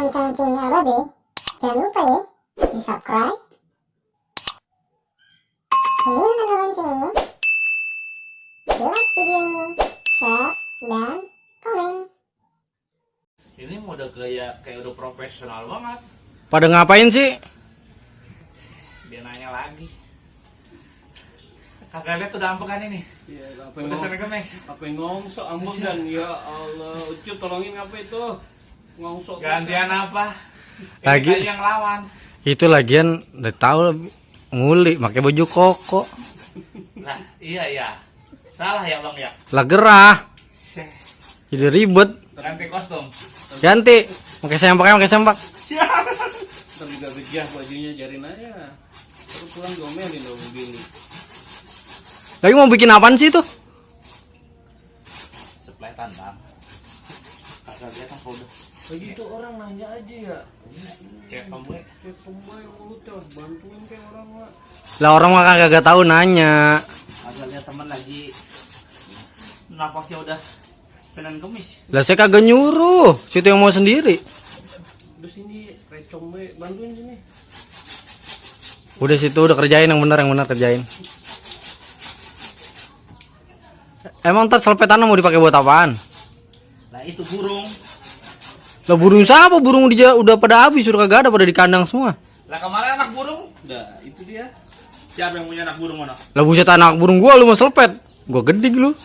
lonceng loncengnya babe. Jangan lupa ya, di subscribe. Nyalain tanda loncengnya. Di like videonya, share, dan komen. Ini mau udah kayak udah profesional banget. Pada ngapain sih? Dia nanya lagi. Kagak lihat udah ampekan ini. Iya, Udah sering kemes. apa yang ngongsok ambegan ya Allah. Ucup tolongin apa itu? Ngongsok. Gantian apa? Lagi. Ini yang lawan. Itu lagian udah tahu nguli pakai baju koko. Lah, iya. Salah ya Bang ya. Lah gerah. Seh, Jadi ribet. ganti kostum. Ganti. Pakai sempak. Ntar juga gejah bajunya jarin aja. Terus pulang gomelin dong begini. Lagi mau bikin apaan sih tuh? Sepletan Bang. Kagak lihat apa udah. Begitu orang nanya aja ya. Cek pembuat. Cek pemain lu tuh bantuin kayak orang mah. Lah orang mah kagak tahu nanya. Kagak lihat teman lagi. Napasnya udah Senin Kemis. Lah saya kagak nyuruh. Situ yang mau sendiri. Udah sini recong we, bantuin sini. Udah situ udah kerjain yang benar kerjain. Emang ntar selepetan mau dipakai buat apaan? Lah itu burung. Lah burung siapa? Burung udah pada habis, udah kagak ada, pada di kandang semua. Lah kemarin anak burung. Nah, itu dia. Siapa yang punya anak burung mana? Lah buset anak burung gua lu mau selepet. Gua gedik lu.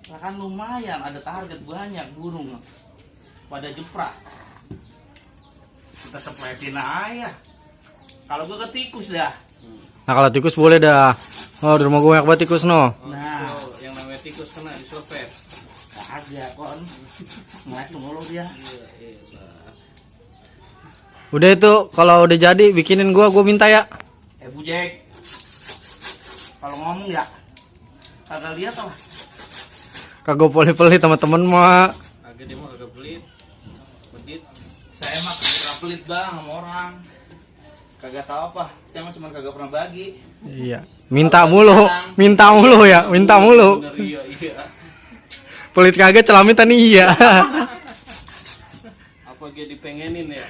Lah kan lumayan, ada target banyak burung. Pada jeprak. Kita sepletin aja. Kalau gua ke tikus dah. Nah kalau tikus boleh dah. Oh di rumah gua banyak banget tikus no. Nah. Oh, yang namanya tikus kena disopet. Kagak kon. Ngeles mulu dia. Iya. Udah itu kalau udah jadi bikinin gua minta ya. Bu Jack. Kalau ngomong ya. Kagak lihat apa. Kagak pelit-pelit teman-teman mah. Agak dia mah kagak pelit. Pedit. Saya mah kagak pelit bang sama orang. Kagak tahu apa. Saya mah cuma kagak pernah bagi. Iya. Minta mulu ya, minta mulu. Bener, iya. Pelit kagak celamitan iya. Apa dia dipengenin ya?